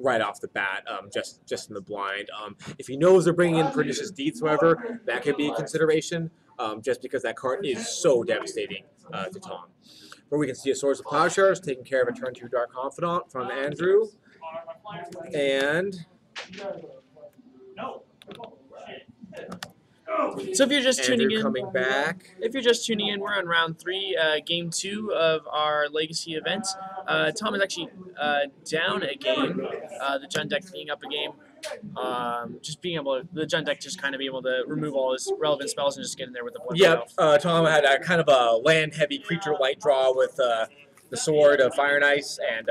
right off the bat, just in the blind. If he knows they're bringing in pernicious deeds, however, that could be a consideration, just because that card is so devastating to Tom. Where we can see a Source of Plowshares taking care of a turn 2 Dark Confidant from Andrew. And so if you're just Andrew tuning in, coming back. If you're just tuning in, we're on round 3, game 2 of our Legacy event. Tom is actually down a game. The Jund deck being up a game. Just being able to, the Jund deck just kind of be able to remove all his relevant spells and just get in there with the blood. Yep, Tom had a kind of a land-heavy creature light draw with the Sword of Fire and Ice, and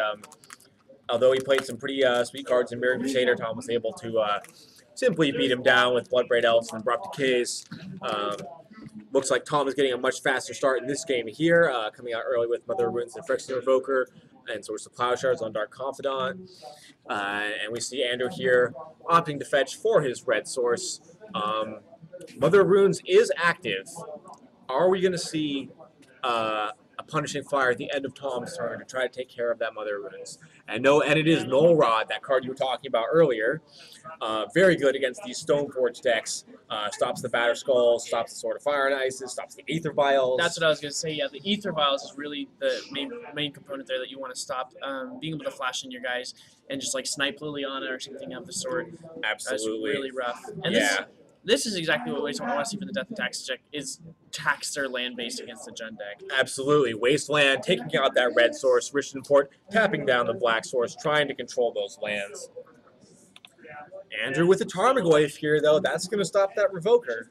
although he played some pretty sweet cards in Mirror Crusader, Tom was able to simply beat him down with Bloodbraid Elves and Abrupt Decays. Looks like Tom is getting a much faster start in this game here, coming out early with Mother of Runes and Phyrexian Revoker, and Source of Plowshares on Dark Confidant. And we see Andrew here opting to fetch for his red source. Mother of Runes is active. Are we going to see a Punishing Fire at the end of Tom's turn to try to take care of that Mother of Runes? And no, and it is Null Rod, that card you were talking about earlier. Very good against these Stoneforge decks. Stops the Batter Skulls, stops the Sword of Fire and Ice, stops the Aether Vials. That's what I was going to say. Yeah, the Aether Vials is really the main component there that you want to stop. Being able to flash in your guys and just like snipe Liliana or something of the sort. Absolutely. That's really rough. And this is exactly what we want to see from the Death and Taxes deck, is tax their land base against the Jund deck. Absolutely. Wasteland, taking out that red source, Richmond Port, tapping down the black source, trying to control those lands. Andrew with the Tarmogoyf here, though, that's going to stop that Revoker.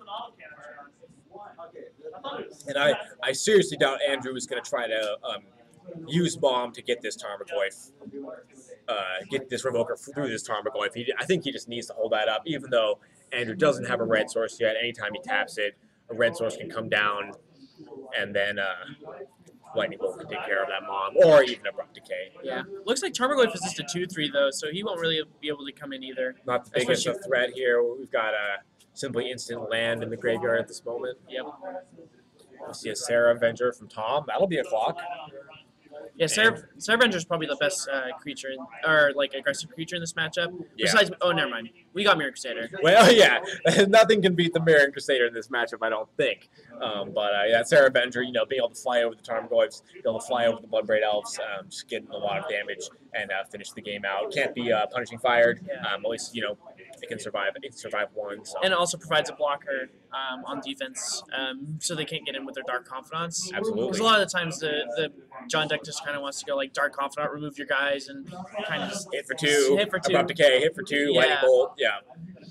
And I seriously doubt Andrew is going to try to use Bomb to get this Tarmogoyf, get this Revoker through this Tarmogoyf. I think he just needs to hold that up, even though Andrew doesn't have a red source yet. Anytime he taps it, a red source can come down, and then Lightning Bolt can take care of that Mom, or even Abrupt Decay. Yeah. Looks like Tarmogoyf is just a 2/3, though, so he won't really be able to come in either. Not the biggest of threat here. We've got a simply instant land in the graveyard at this moment. Yep. We see a Sarah Avenger from Tom. That'll be a clock. Yeah, Sarah Avenger is probably the best creature, or like aggressive creature in this matchup. Yeah. Besides, oh, never mind. We got Mirror Crusader. Well, yeah, nothing can beat the Mirror Crusader in this matchup, I don't think. Yeah, Sarah Avenger, you know, being able to fly over the Tarmogoyfs, being able to fly over the Bloodbraid Elves, just getting a lot of damage and finish the game out. Can't be Punishing Fired. At least, you know, it can survive. It can survive one. So. And it also provides a blocker on defense, so they can't get in with their Dark Confidants. Absolutely. Because a lot of the times the Jund deck just kind of wants to go like Dark Confidant, remove your guys, and kind of just hit for two. Abrupt Decay, hit for 2, yeah. Lightning Bolt. Yeah.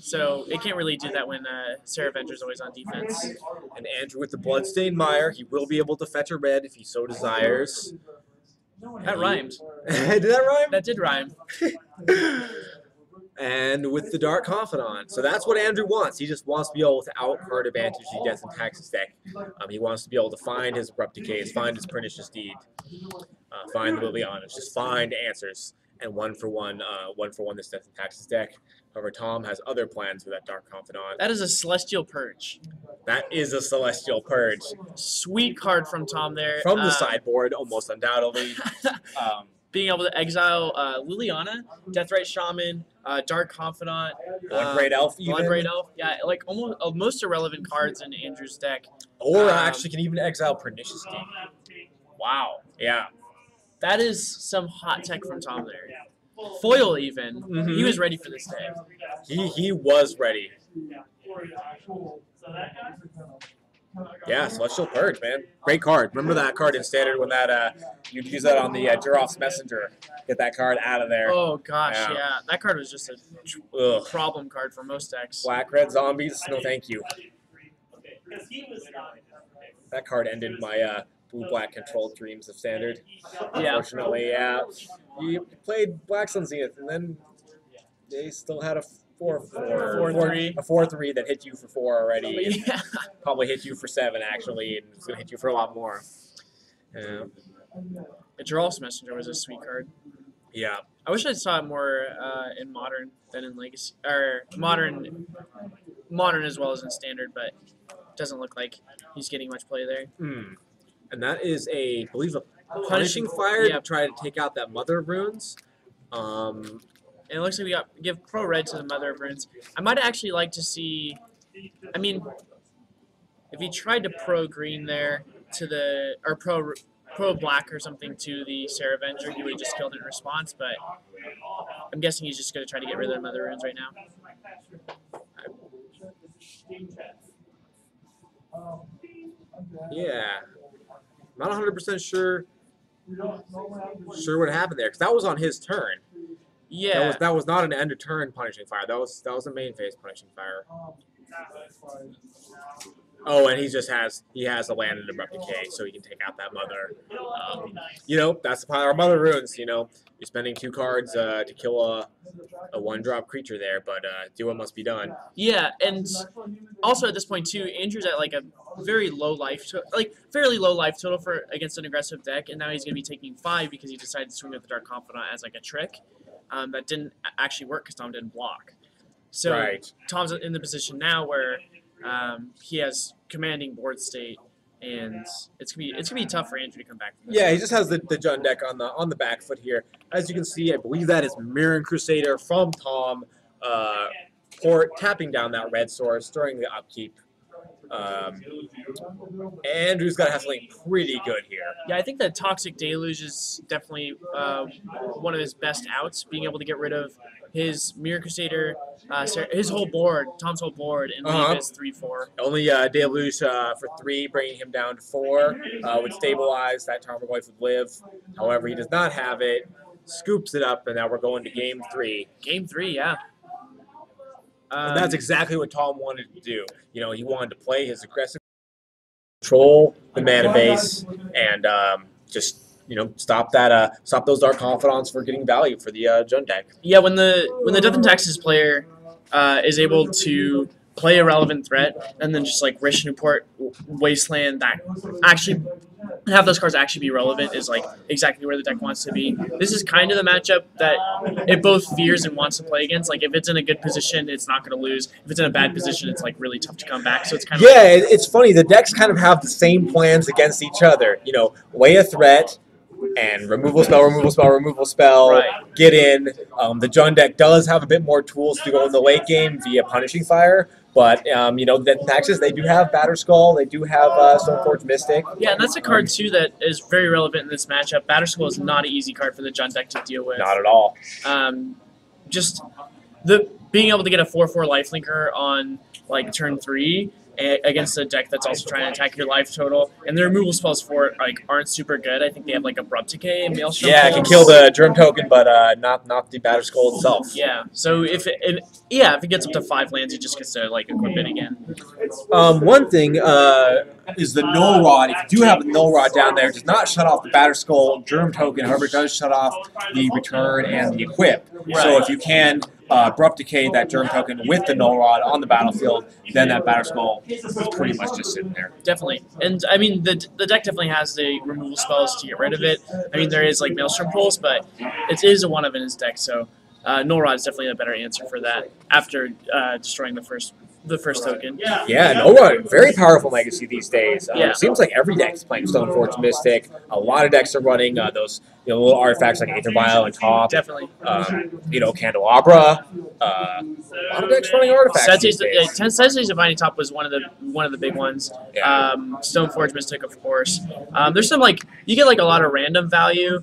So it can't really do that when Sarah Avenger's always on defense. And Andrew with the Bloodstained Mire, he will be able to fetch a red if he so desires. That rhymed. Did that rhyme? That did rhyme. And with the Dark Confidant. So that's what Andrew wants. He just wants to be able to out-card advantage the Death and Taxes deck. He wants to be able to find his Abrupt Decays, find his Pernicious Deed, find the Lilianas, just find answers. And one for one this Death and Taxes deck. However, Tom has other plans for that Dark Confidant. That is a Celestial Purge. That is a Celestial Purge. Sweet card from Tom there. From the sideboard, almost undoubtedly. Being able to exile Liliana, Deathrite Shaman, Dark Confidant, Bloodbraid Elf, even. Bloodbraid Elf, yeah, like almost most irrelevant cards in Andrew's deck. Or actually can even exile Pernicious Deed. Wow. Yeah. That is some hot tech from Tom there. Foil even. Mm-hmm. He was ready for this day. He was ready. Yeah, Celestial Purge, man. Great card. Remember that card in Standard when that you'd use that on the Juroth's Messenger. Get that card out of there. Oh, gosh, yeah. That card was just a problem card for most decks. Black, red zombies, no thank you. That card ended my blue-black controlled dreams of Standard. Yeah. Unfortunately, yeah. You played Black Sun Zenith, and then they still had a 4/3. A 4/3 that hit you for 4 already. Yeah. Probably hit you for 7, actually, and it's going to hit you for a lot more. The Juroth's Messenger was a sweet card. Yeah. I wish I saw it more in Modern than in Legacy. Or Modern as well as in Standard, but it doesn't look like he's getting much play there. And that is I believe, a Punishing Fire to try to take out that Mother of Runes. And it looks like we give pro red to the Mother of Runes. I might actually like to see. I mean, if he tried to pro green there to the or pro black or something to the Sarah Avenger, he would have just killed it in response. But I'm guessing he's just going to try to get rid of the Mother Runes right now. Yeah, not 100% sure what happened there because that was on his turn. Yeah, that was not an end of turn punishing fire. That was a main phase punishing fire. Oh, and he has a land and abrupt decay, so he can take out that mother. You know, that's the power of Mother Runes. You know, you're spending 2 cards to kill a 1-drop creature there, but do what must be done. Yeah, and also at this point too, Andrew's at like a very low life, fairly low life total for against an aggressive deck, and now he's going to be taking 5 because he decided to swing with the Dark Confidant as like a trick. That didn't actually work because Tom didn't block. So Right. Tom's in the position now where he has commanding board state, and it's gonna be tough for Andrew to come back from this. Yeah, he just has the Jund deck on the back foot here. As you can see, I believe that is Mirren Crusader from Tom, tapping down that red source during the upkeep. Andrew's got to have something pretty good here. Yeah, I think the Toxic Deluge is definitely one of his best outs, being able to get rid of his Mirror Crusader, his whole board, Tom's whole board, and leave his 3/4. Only Deluge for 3, bringing him down to 4. Would stabilize that Tarmogoyf would live. However, he does not have it. Scoops it up, and now we're going to game 3. Game 3, yeah. And that's exactly what Tom wanted to do. You know, he wanted to play his aggressive, control the mana base, and just stop those Dark Confidants for getting value for the Jund deck. Yeah, when the Death and Taxes player is able to play a relevant threat and then just like Rish Newport Wasteland that actually have those cards actually be relevant is like exactly where the deck wants to be. This is kind of the matchup that it both fears and wants to play against. Like if it's in a good position, it's not going to lose. If it's in a bad position, it's like really tough to come back. So it's kind of it's funny. The decks kind of have the same plans against each other. You know, lay a threat and removal spell, Right. Get in. The Jund deck does have a bit more tools to go in the late game via punishing fire. But, the Taxes, they do have Batterskull. They do have Stoneforge Mystic. Yeah, and that's a card, too, that is very relevant in this matchup. Batterskull is not an easy card for the Jund deck to deal with. Not at all. Just being able to get a 4/4 lifelinker on, like, turn 3 against a deck that's also trying to attack your life total. And the removal spells for it aren't super good. I think they have, like, Abrupt Decay and Maelstrom. Yeah, it can kill the Germ Token, but not the Batterskull itself. Yeah, so if it gets up to 5 lands, it just gets to equip it again. One thing is the Null Rod. If you do have a Null Rod down there, it does not shut off the Batterskull Germ Token. However, it does shut off the return and the equip. Right. So if you can Abrupt Decay that Germ Token with the Null Rod on the battlefield, then that Batterskull is pretty much just sitting there. Definitely. And, I mean, the deck definitely has the removal spells to get rid of it. I mean, there is, Maelstrom Pulse, but it is a 1-of in his deck, so Null Rod is definitely a better answer for that after destroying the first token. Yeah, Null Rod, very powerful legacy these days. Yeah. It seems like every deck is playing Stoneforge Mystic. A lot of decks are running those little artifacts like Aether Vial and Top. Definitely. Candelabra. A lot of decks running artifacts these days. Sense's Divining Top was one of the big ones. Yeah. Stoneforge Mystic, of course. There's some you get a lot of random value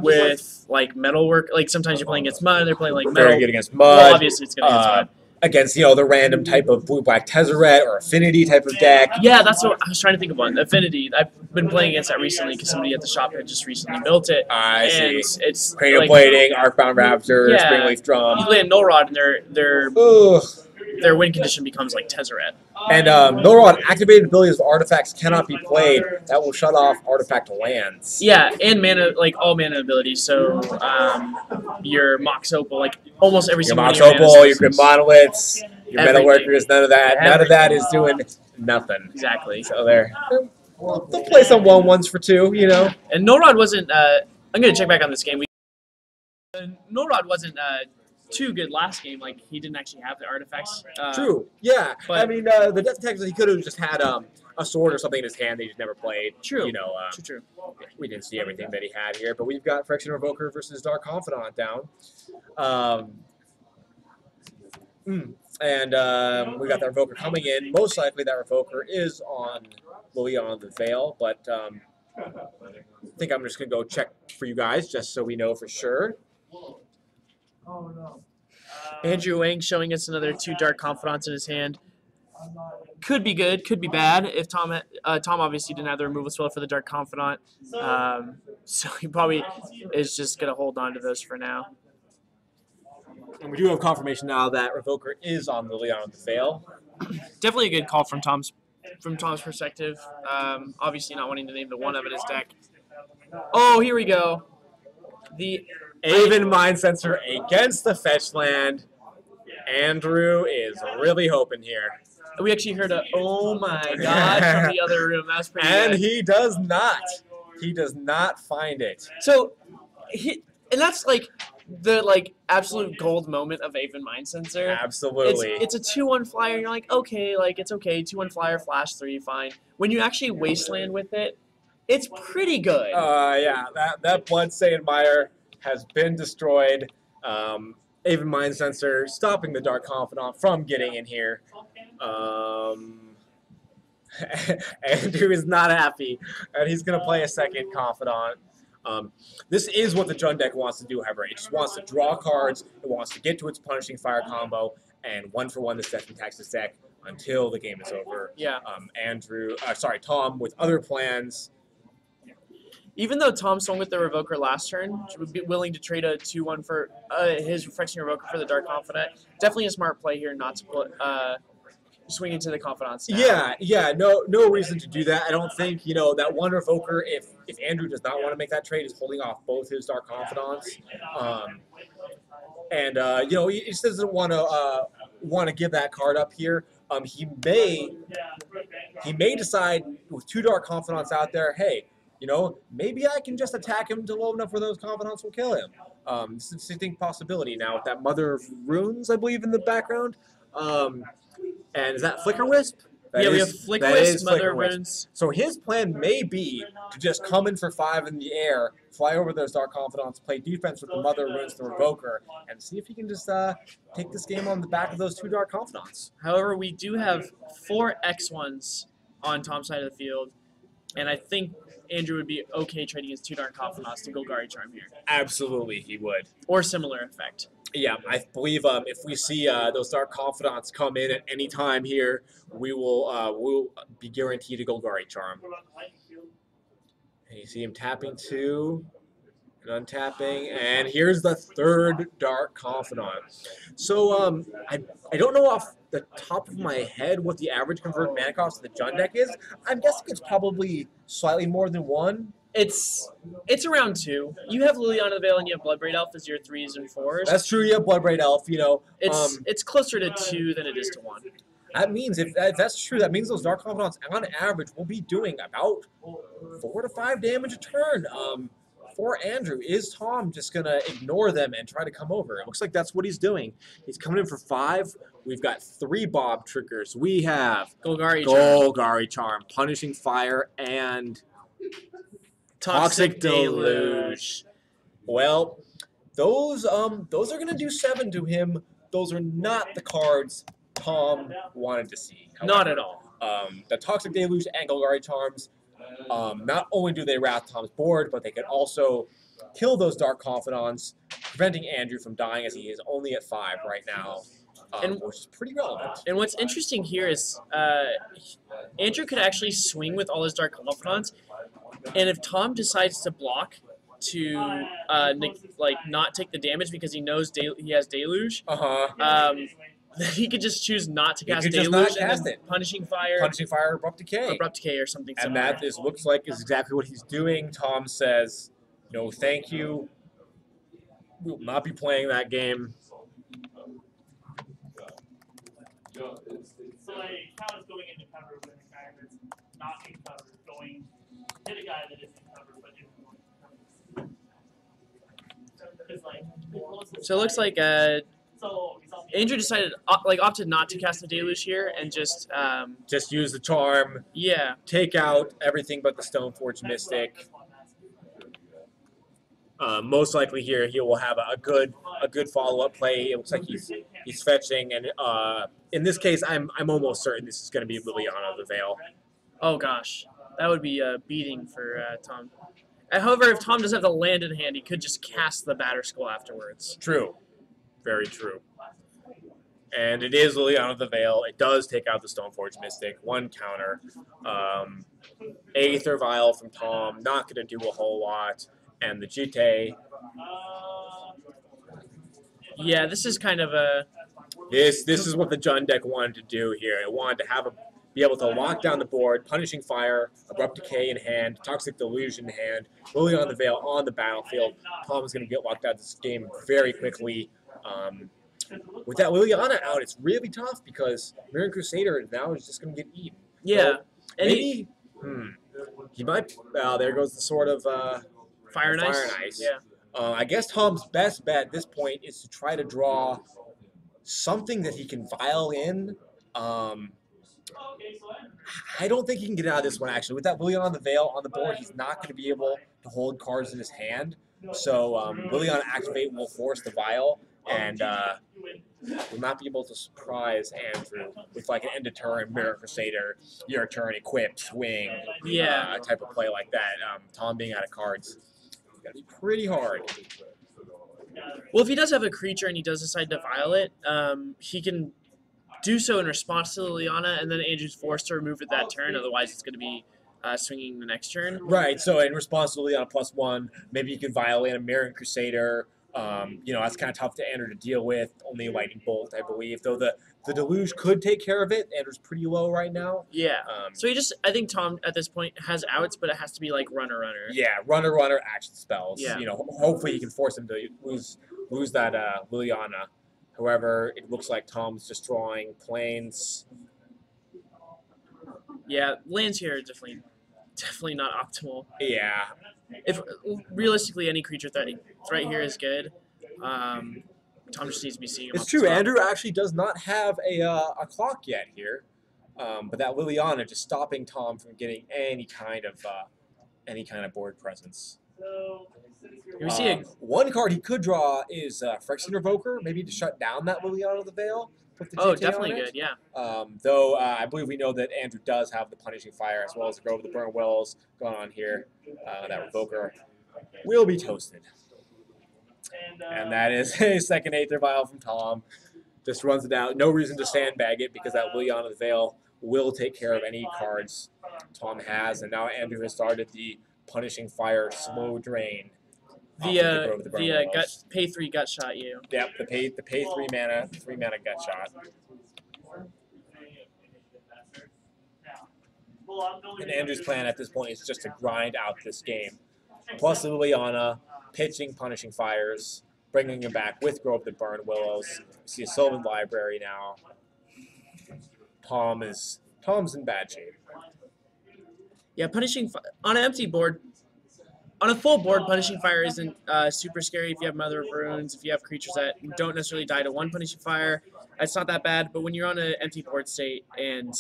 with metalwork. Sometimes you're playing against mud, they're playing metal. Very good against mud. Well, obviously it's gonna against mud. Against the random type of blue-black Tezzeret or Affinity type of deck. Yeah, that's what I was trying to think of one. Affinity. I've been playing against that recently because somebody at the shop had just recently built it. I see. It's Cradle Plating, Arcbound Raptor, yeah, Springleaf Drum. You land Null Rod and their win condition becomes like Tezzeret. And Null Rod activated abilities of artifacts cannot be played. That will shut off artifact lands. Yeah, and mana, all mana abilities. So your Mox Opal, almost every single Mox Opal, your Grim Monoliths, your Metalworkers, none of that. Everything. None of that is doing nothing. Exactly. So they'll play some 1/1s for 2, And Null Rod wasn't. I'm gonna check back on this game. Null Rod wasn't too good last game. Like he didn't actually have the artifacts. True. Yeah. but- I mean, the Death Texas, he could have just had a sword or something in his hand that he just never played. True. You know, True. we didn't see everything that he had here, but we've got Friction Revoker versus Dark Confidant down. And we got the Revoker coming in. Most likely that Revoker will be on the Veil, but I think I'm just going to go check for you guys just so we know for sure. Andrew Wang showing us another 2 Dark Confidants in his hand. Could be good, could be bad. If Tom obviously didn't have the removal spell for the Dark Confidant, so he probably is just going to hold on to those for now. And we do have confirmation now that Revoker is on the Leon of the Veil. Definitely a good call from Tom's perspective. Obviously not wanting to name the one of in his deck. Oh, here we go. The Aven Mind Sensor against the fetch land. Andrew is really hoping here. We actually heard a "oh my god" from the other room. That was pretty And good. he does not. He does not find it. So, and that's like the absolute gold moment of Aven Mind Sensor. Absolutely. It's a 2/1 flyer, and you're like, okay, it's okay, 2/1 flyer, flash 3, fine. When you actually wasteland with it, it's pretty good. Yeah, that Bloodstained Mire has been destroyed. Aven Mind Sensor stopping the Dark Confidant from getting in here. Andrew is not happy, and he's going to play a second Confidant. This is what the Jund deck wants to do, however. It just wants to draw cards, it wants to get to its Punishing Fire combo, and 1-for-1 this deck attacks this deck until the game is over. Yeah. Tom with other plans. Even though Tom swung with the Revoker last turn, would be willing to trade a 2/1 for his Reflection Revoker for the Dark Confidant. Definitely a smart play here not to put swing into the Confidants now. Yeah, no reason to do that. I don't think, that one Revoker, if Andrew does not want to make that trade, is holding off both his Dark Confidants. He just doesn't want to give that card up here. He may decide with 2 Dark Confidants out there, hey, maybe I can just attack him to low enough where those Confidants will kill him. It's a distinct possibility now with that Mother of Runes, I believe, in the background. And is that Flicker Wisp? We have Flicker Wisp, Mother of Runes. So his plan may be to just come in for 5 in the air, fly over those Dark Confidants, play defense with the Mother of Runes, the Revoker, and see if he can just take this game on the back of those 2 Dark Confidants. However, we do have 4 X1s on Tom's side of the field, and I think Andrew would be okay trading his 2 Dark Confidants to Golgari Charm here. Absolutely, he would. Or similar effect. Yeah, I believe if we see those Dark Confidants come in at any time here, we'll be guaranteed a Golgari Charm. And you see him tapping 2 and untapping, and here's the 3rd Dark Confidant. So I don't know off the top of my head what the average converted mana cost of the Jund deck is. I'm guessing it's probably slightly more than 1. It's around 2. You have Liliana of the Veil and you have Bloodbraid Elf as your 3s and 4s. That's true. You have Bloodbraid Elf. It's closer to 2 than it is to 1. That means if that's true, that means those Dark Confidants on average will be doing about 4 to 5 damage a turn. For Andrew, is Tom just gonna ignore them and try to come over? It looks like that's what he's doing. He's coming in for 5. We've got 3 Bob triggers. We have Golgari Charm, Punishing Fire, and Toxic Deluge. Well, those are gonna do 7 to him. Those are not the cards Tom wanted to see. However, Not at all. The Toxic Deluge and Golgari Charms, not only do they wrath Tom's board, but they can also kill those Dark Confidants, preventing Andrew from dying as he is only at 5 right now, which is pretty relevant. And what's interesting here is Andrew could actually swing with all his Dark Confidants, and if Tom decides to block to not take the damage because he knows he has Deluge, then he could just choose not to cast Deluge and then Punishing Fire, Abrupt Decay, or something and similar. that looks like is exactly what he's doing. Tom says, "No, thank you. We will not be playing that game." So a count is going into cover when a guy that's not in cover going hit a guy that is in cover but isn't going to cover. So it looks like Andrew decided, opted not to cast the Deluge here and just use the charm, yeah. take out everything but the Stoneforge Mystic. Most likely here he will have a good follow-up play. It looks like he's fetching, and in this case, I'm almost certain this is going to be Liliana the Veil. Oh gosh, that would be a beating for Tom. However, if Tom doesn't have the land in hand, he could just cast the Batter Skull afterwards. True, very true. And it is Liliana the Veil. It does take out the Stoneforge Mystic. 1 counter. Aether Vial from Tom, not going to do a whole lot. And the Jite. Yeah, this is kind of a... This is what the Jund deck wanted to do here. It wanted to be able to lock down the board, Punishing Fire, Abrupt Decay in hand, Toxic Deluge in hand, Liliana the Veil on the battlefield. Tom is going to get locked out of this game very quickly. With that Liliana out, it's really tough because Mirran Crusader now is just going to get eaten. Yeah. So maybe he might... there goes the Sword of... Fire and Ice. Yeah. I guess Tom's best bet at this point is to try to draw something that he can vial in. I don't think he can get out of this one, actually. With that Liliana the Veil on the board, he's not going to be able to hold cards in his hand. So Liliana Activate will force the vial, and will not be able to surprise Andrew with like an end of turn, Mirran Crusader, your turn, equip, swing, type of play like that. Tom being out of cards. Gotta be pretty hard. Well, if he does have a creature and he does decide to vial it, he can do so in response to Liliana, and then Andrew's forced to remove it that turn. Otherwise, it's going to be swinging the next turn. Right. So in response to Liliana +1, maybe you can violate a Mirran Crusader. That's kind of tough to Andrew to deal with. Only Lightning Bolt, I believe. Though the Deluge could take care of it. Andrew's pretty low right now. Yeah. So I think Tom at this point has outs, but it has to be like runner. Yeah, runner, action spells. Yeah. Hopefully he can force him to lose that Liliana. However, it looks like Tom's just drawing planes. Yeah, lands here are definitely not optimal. Yeah. If realistically any creature threat here is good, Tom just needs to be seeing him. It's true. Andrew actually does not have a clock yet here, but that Liliana just stopping Tom from getting any kind of board presence. We see one card he could draw is Phyrexian Revoker, maybe to shut down that Liliana the Veil. Definitely good, yeah. Though I believe we know that Andrew does have the Punishing Fire as well as the Grove of the Burn Willows going on here. That Revoker will be toasted. And that is a second Aether Vial from Tom. Just runs it out. No reason to sandbag it because that Liliana the Veil will take care of any cards Tom has. And now Andrew has started the Punishing Fire Slow Drain. Pay 3 gut shot you. Yep, the pay 3 mana gut shot. And Andrew's plan at this point is just to grind out this game. Plus Liliana, pitching Punishing Fires, bringing him back with Grove of the Burn Willows. We see a Sylvan Library now. Tom's in bad shape. Yeah, on an empty board. On a full board, Punishing Fire isn't super scary if you have Mother of Runes, if you have creatures that don't necessarily die to 1 Punishing Fire. It's not that bad, but when you're on an empty board state and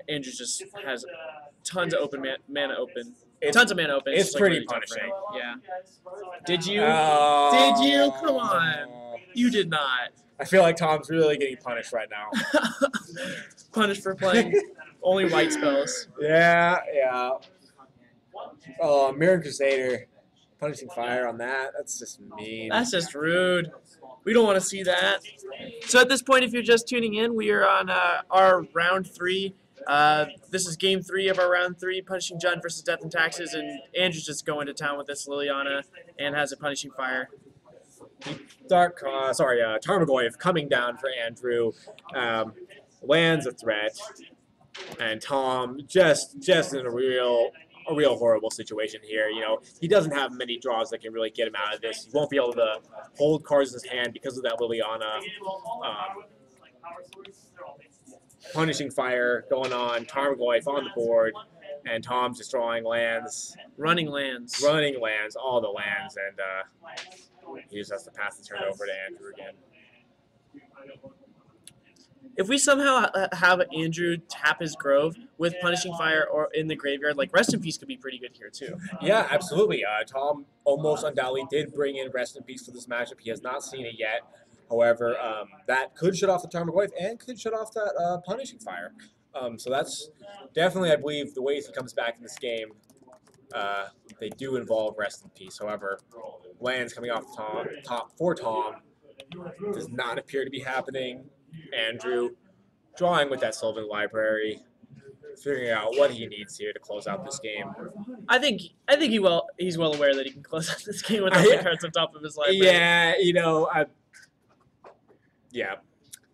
Andrew just has tons of mana open. It's pretty punishing. Yeah. Did you? Come on. You did not. I feel like Tom's really getting punished right now. Punished for playing only white spells. Yeah. Oh, Mirran Crusader. Punishing Fire on that. That's just mean. That's just rude. We don't want to see that. So at this point, if you're just tuning in, we are on our round 3. This is game 3 of our round 3, Punishing Jund versus Death and Taxes, and Andrew's just going to town with this Liliana and has a Punishing Fire. Tarmogoyf coming down for Andrew. Lands a threat, and Tom just in a real horrible situation here. He doesn't have many draws that can really get him out of this. He won't be able to hold cards in his hand because of that Liliana. Punishing Fire going on, Tarmogoyf on the board, and Tom's just drawing lands. Running lands, all the lands, and he just has to pass the turn over to Andrew again. If we somehow have Andrew tap his Grove with Punishing Fire or in the graveyard, like Rest in Peace could be pretty good here too. Yeah, absolutely. Tom almost undoubtedly did bring in Rest in Peace for this matchup. He has not seen it yet. However, that could shut off the Tarmogoyf and could shut off that Punishing Fire. So that's definitely, I believe, the ways he comes back in this game. They do involve Rest in Peace. However, lands coming off top for Tom does not appear to be happening. Andrew drawing with that Sylvan Library, figuring out what he needs here to close out this game. I think he's well aware that he can close out this game without the cards on top of his library. Yeah,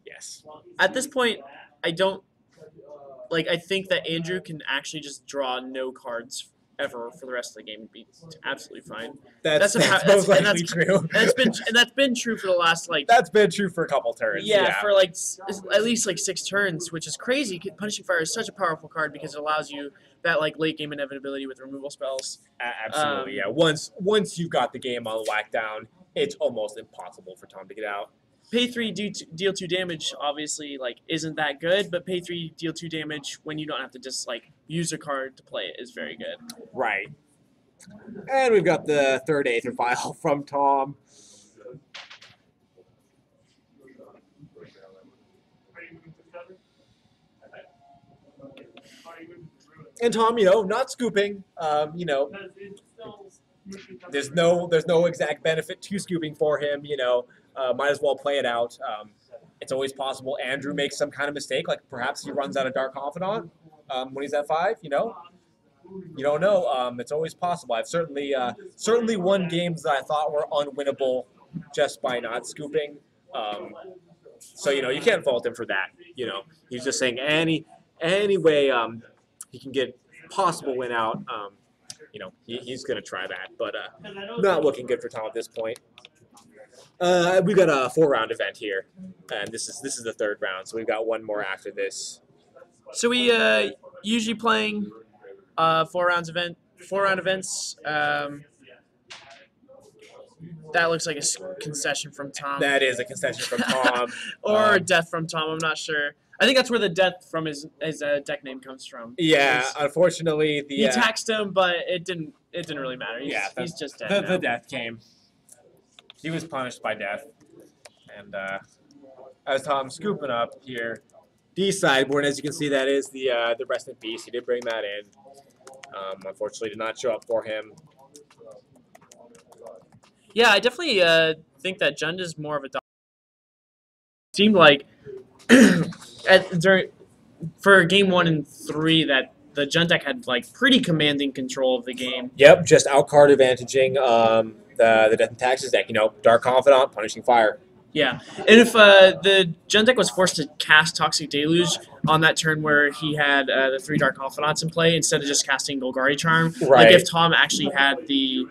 yes. At this point, I think that Andrew can actually just draw no cards ever for the rest of the game and be absolutely fine. That's most likely true. That's been true for the last That's been true for a couple turns. Yeah, for at least 6 turns, which is crazy. Punishing Fire is such a powerful card because it allows you that late game inevitability with removal spells. Absolutely, yeah. Once you've got the game on lock down, it's almost impossible for Tom to get out. Pay 3, deal 2 damage, obviously, isn't that good, but pay 3, deal 2 damage when you don't have to just, use a card to play it is very good. Right. And we've got the third Aether Vial from Tom. And Tom, not scooping, there's no exact benefit to scooping for him, might as well play it out. It's always possible Andrew makes some kind of mistake, like perhaps he runs out of Dark Confidant when he's at 5, You don't know. It's always possible. I've certainly won games that I thought were unwinnable just by not scooping. So, you can't fault him for that. He's just saying any way he can get possible win out, he's going to try that. But not looking good for Tom at this point. We've got a 4-round event here, and this is the 3rd round, so we've got one more after this. So we usually playing 4-round events. That looks like a concession from Tom. That is a concession from Tom, or death from Tom. I'm not sure. I think that's where the death from his deck name comes from. Yeah, unfortunately, he taxed him, but it didn't really matter. He's just dead. The death came. He was punished by death. And as Tom's scooping up here, D sideboard, as you can see, that is the Rest in Peace. He did bring that in. Unfortunately, did not show up for him. Yeah, I definitely think that Jund is more of a dog. Seemed like for game 1 and 3 that the Jund deck had pretty commanding control of the game. Yep, just outcard advantaging the Death and Taxes deck. Dark Confidant, Punishing Fire. Yeah, and if the Jund deck was forced to cast Toxic Deluge on that turn where he had the 3 Dark Confidants in play instead of just casting Golgari Charm, right. If Tom actually had the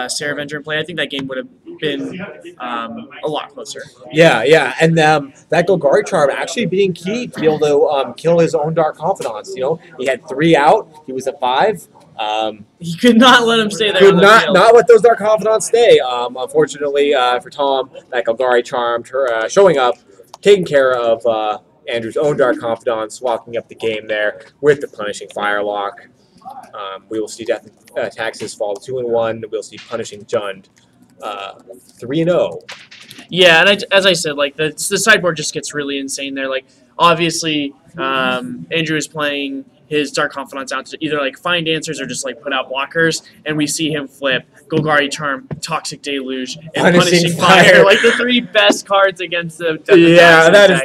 Sarah Avenger in play, I think that game would have been a lot closer. Yeah, and that Golgari Charm actually being key to be able to kill his own Dark Confidants. He had 3 out. He was at 5. He could not let him stay there. Could not let those Dark Confidants stay. Unfortunately for Tom, that Golgari Charm showing up, taking care of Andrew's own Dark Confidants, walking up the game there with the Punishing Firelock. We will see Death Taxes fall 2-1. We'll see Punishing Jund 3-0. Yeah, and as I said, the sideboard just gets really insane there. Obviously, Andrew is playing his Dark Confidants out to either find answers or just put out blockers, and we see him flip Golgari Charm, Toxic Deluge, and Punishing Fire, the 3 best cards against the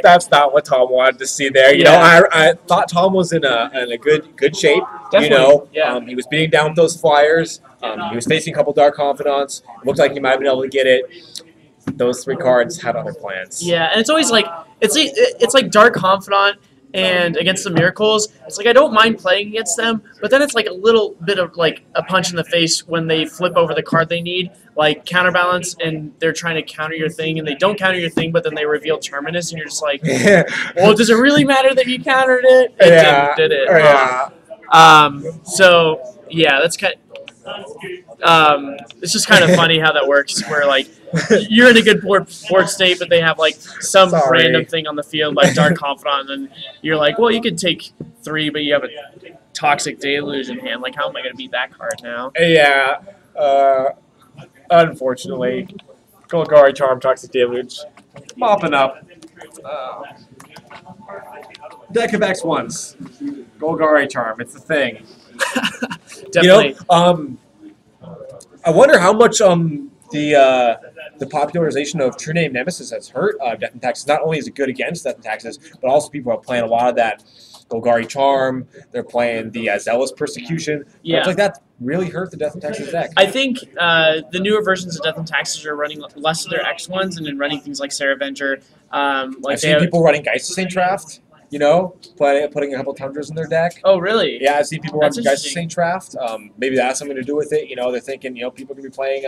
that's not what Tom wanted to see there. I thought Tom was in a good shape. Definitely. He was beating down with those flyers. He was facing a couple Dark Confidants. Looked like he might have been able to get it. Those 3 cards had other plans. Yeah, and it's always it's like Dark Confidant and against the Miracles. It's I don't mind playing against them, but then it's a little bit of a punch in the face when they flip over the card they need, Counterbalance, and they're trying to counter your thing, and they don't counter your thing, but then they reveal Terminus, and you're just well, does it really matter that you countered it? It didn't, did it? Yeah. So yeah, that's kind. It's just kind of funny how that works. Where like you're in a good board state, but they have like some Sorry. random thing on the field like Dark Confidant, and then you're like, well, you could take 3, but you have a Toxic Deluge in hand. Like, how am I going to beat that card now? Yeah. Unfortunately, Golgari Charm, Toxic Deluge, mopping up. Deck of X1s. Golgari Charm, it's the thing. Definitely. I wonder how much the popularization of True Name Nemesis has hurt Death and Taxes. Not only is it good against Death and Taxes, but also people are playing a lot of that Golgari Charm. They're playing the Zealous Persecution. Yeah. Cards like that really hurt the Death and Taxes deck. I think the newer versions of Death and Taxes are running less of their X1s and then running things like Sarah Avenger. I've seen people running Geist Saint Draft. Putting a couple Tundras in their deck. Oh, really? Yeah, I've seen people running Geist interesting. Saint Draft. Maybe that has something to do with it. They're thinking, people can be playing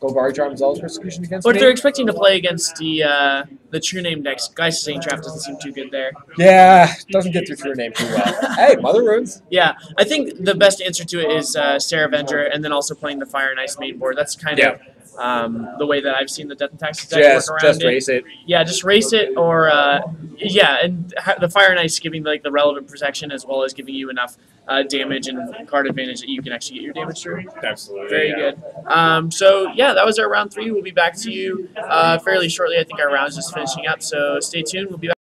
Golgari Charm Zealous Persecution against But me. if they're expecting to play against the True Name decks, Geist Saint Draft doesn't seem too good there. Yeah, doesn't get through True Name too well. Hey, Mother Runes. Yeah, I think the best answer to it is Sarah Avenger, and then also playing the Fire and Ice main board. That's kind of the way that I've seen the Death and Taxes deck work around Just it. race it. Yeah, just race it, or and the Fire and Ice giving like the relevant protection as well as giving you enough damage and card advantage that you can actually get your damage through. Absolutely. Very good. So yeah, that was our round 3. We'll be back to you fairly shortly. I think our round's just finishing up, so stay tuned. We'll be back.